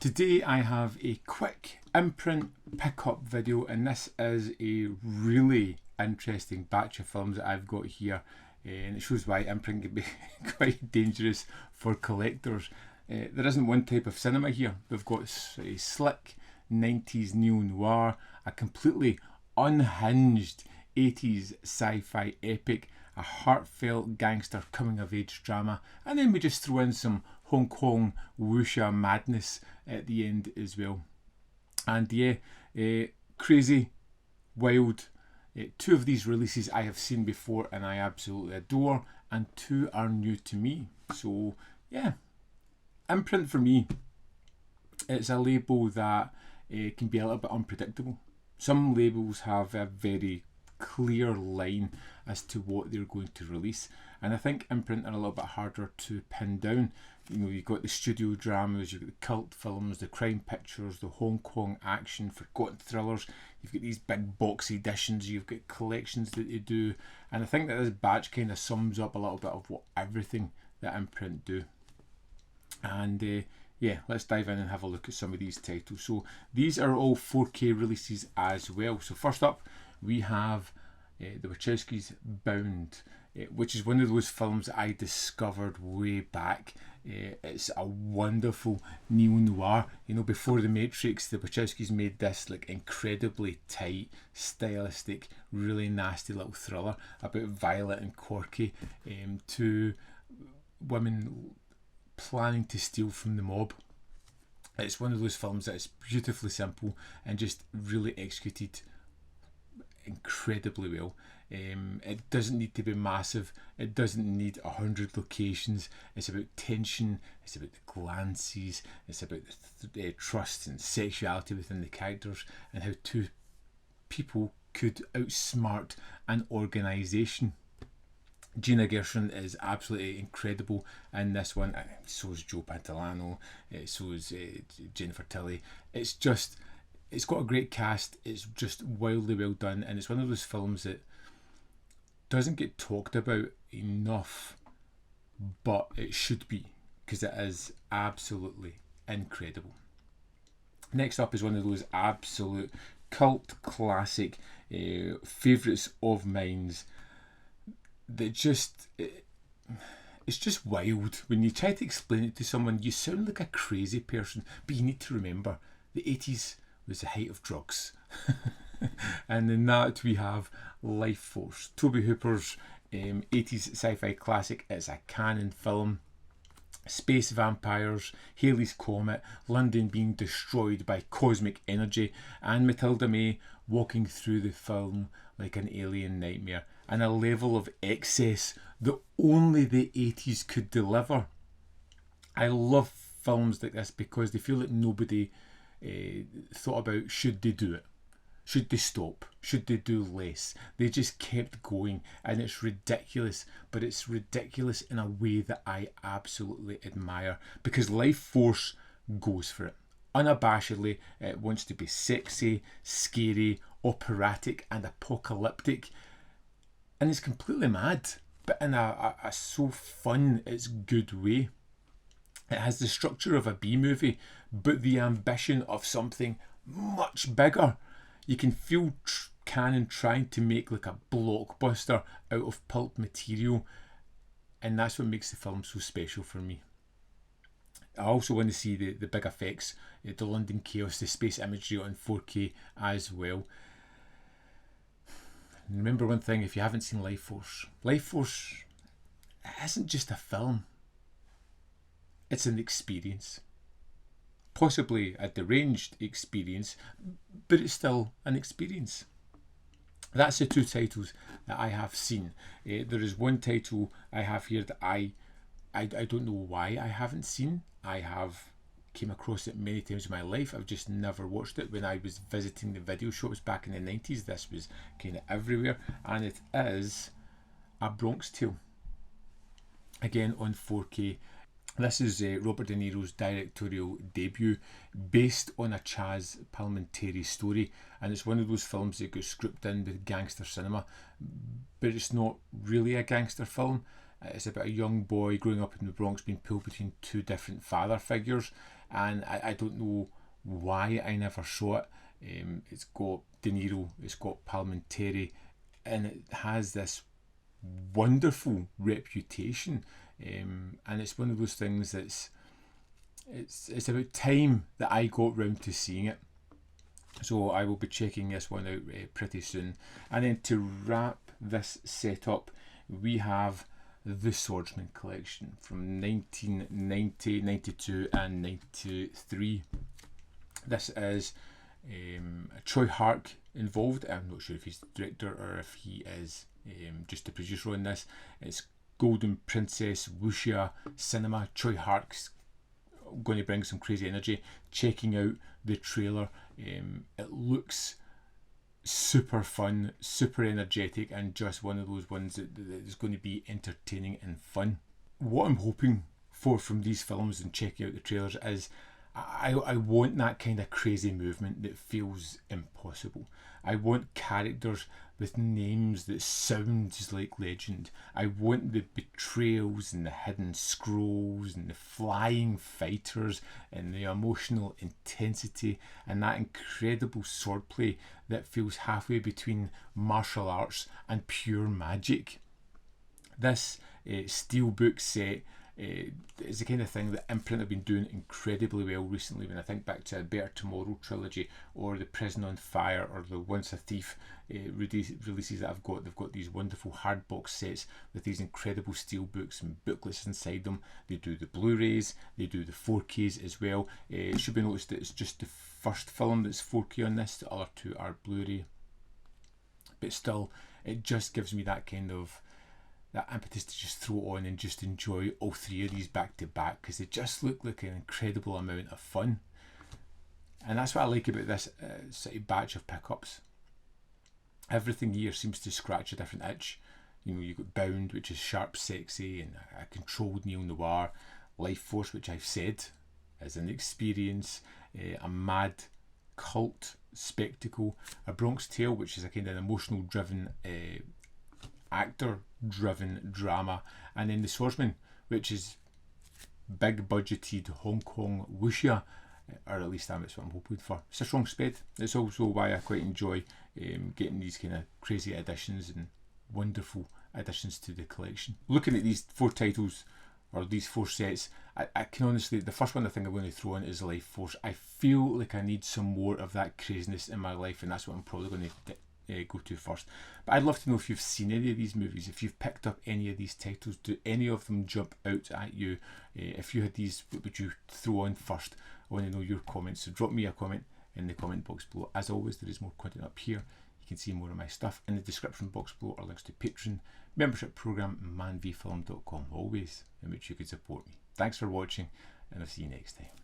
Today I have a quick Imprint pickup video, and this is a really interesting batch of films that I've got here, and it shows why Imprint can be quite dangerous for collectors. There isn't one type of cinema here. We've got a slick 90s neo-noir, a completely unhinged 80s sci-fi epic, a heartfelt gangster coming-of-age drama, and then we just throw in some Hong Kong wuxia madness at the end as well. And yeah, crazy, wild. Two of these releases I have seen before and I absolutely adore, and two are new to me. So yeah, Imprint for me, it's a label that can be a little bit unpredictable. Some labels have a very clear line as to what they're going to release, and I think Imprint are a little bit harder to pin down. You know, you've got the studio dramas, you've got the cult films, the crime pictures, the Hong Kong action, forgotten thrillers, you've got these big box editions, you've got collections that they do, and I think that this batch kind of sums up a little bit of what everything that Imprint do. And yeah, let's dive in and have a look at some of these titles. So these are all 4K releases as well. So first up we have the Wachowskis' Bound, which is one of those films that I discovered way back. It's a wonderful neo-noir. You know, before The Matrix, the Wachowskis made this like incredibly tight, stylistic, really nasty little thriller about Violet and Corky, two women planning to steal from the mob. It's one of those films that is beautifully simple and just really executed incredibly well. It doesn't need to be massive, it doesn't need 100 locations. It's about tension, it's about the glances, it's about the trust and sexuality within the characters, and how two people could outsmart an organisation. Gina Gershon is absolutely incredible in this one. So is Joe Pantoliano, so is Jennifer Tilly. It's got a great cast, it's just wildly well done, and it's one of those films that doesn't get talked about enough, but it should be, because it is absolutely incredible. Next up is one of those absolute cult classic favourites of mine that it's just wild. When you try to explain it to someone, you sound like a crazy person, but you need to remember the 80s was the height of drugs. And in that we have Lifeforce, Tobe Hooper's 80s sci-fi classic. It's a canon film. Space vampires, Halley's Comet, London being destroyed by cosmic energy, and Matilda May walking through the film like an alien nightmare, and a level of excess that only the 80s could deliver. I love films like this because they feel like nobody thought about, should they do it? Should they stop? Should they do less? They just kept going, and it's ridiculous, but it's ridiculous in a way that I absolutely admire, because Lifeforce goes for it. Unabashedly, it wants to be sexy, scary, operatic and apocalyptic, and it's completely mad, but in a so fun, it's good way. It has the structure of a B-movie, but the ambition of something much bigger. You can feel Canon trying to make like a blockbuster out of pulp material, and that's what makes the film so special for me. I also want to see the big effects, the London chaos, the space imagery on 4K as well. Remember one thing, if you haven't seen Lifeforce isn't just a film, it's an experience. Possibly a deranged experience, but it's still an experience. That's the two titles that I have seen. There is one title I have here that I don't know why I haven't seen. I have came across it many times in my life. I've just never watched it. When I was visiting the video shops back in the 90s, this was kind of everywhere, and it is A Bronx Tale, again on 4K. This is Robert De Niro's directorial debut, based on a Chaz Palminteri story, and it's one of those films that got scripted in with gangster cinema, but it's not really a gangster film. It's about a young boy growing up in the Bronx being pulled between two different father figures, and I don't know why I never saw it. It's got De Niro, it's got Palminteri, and it has this wonderful reputation, and it's one of those things that's it's about time that I got round to seeing it. So I will be checking this one out pretty soon. And then to wrap this setup, we have the Swordsman collection from 1990, 92 and 93. This is Troy Hark involved. I'm not sure if he's the director or if he is just the producer on this. It's Golden Princess Wuxia Cinema. Troy Hark's going to bring some crazy energy. Checking out the trailer, it looks super fun, super energetic, and just one of those ones that is going to be entertaining and fun. What I'm hoping for from these films and checking out the trailers is I want that kind of crazy movement that feels impossible. I want characters with names that sounds like legend. I want the betrayals and the hidden scrolls and the flying fighters and the emotional intensity and that incredible swordplay that feels halfway between martial arts and pure magic. This steelbook set is the kind of thing that Imprint have been doing incredibly well recently. When I think back to a Better Tomorrow trilogy or the Prison on Fire or the Once a Thief releases that I've got, they've got these wonderful hardbox sets with these incredible steelbooks and booklets inside them. They do the Blu-rays, they do the 4Ks as well. It should be noticed that it's just the first film that's 4K on this, the other two are Blu-ray. But still, it just gives me that kind of that impetus to just throw on and just enjoy all three of these back to back, because they just look like an incredible amount of fun. And that's what I like about this sort of batch of pickups. Everything here seems to scratch a different itch. You know, you've got Bound, which is sharp, sexy, and a controlled neo-noir. Lifeforce, which I've said is an experience, a mad cult spectacle. A Bronx Tale, which is a kind of emotional driven actor driven drama, and then the Swordsman, which is big budgeted Hong Kong wuxia, or at least that's what I'm hoping for. It's a strong spread. It's also why I quite enjoy getting these kind of crazy additions and wonderful additions to the collection. Looking at these four titles or these four sets, I can honestly, the first one I think I'm going to throw in is Lifeforce. I feel like I need some more of that craziness in my life, and that's what I'm probably going to go to first. But I'd love to know if you've seen any of these movies, if you've picked up any of these titles. Do any of them jump out at you? If you had these, what would you throw on first? I want to know your comments, so drop me a comment in the comment box below. As always, there is more content up here. You can see more of my stuff. In the description box below are links to Patreon, membership program, manvfilm.com, always in which you could support me. Thanks for watching, and I'll see you next time.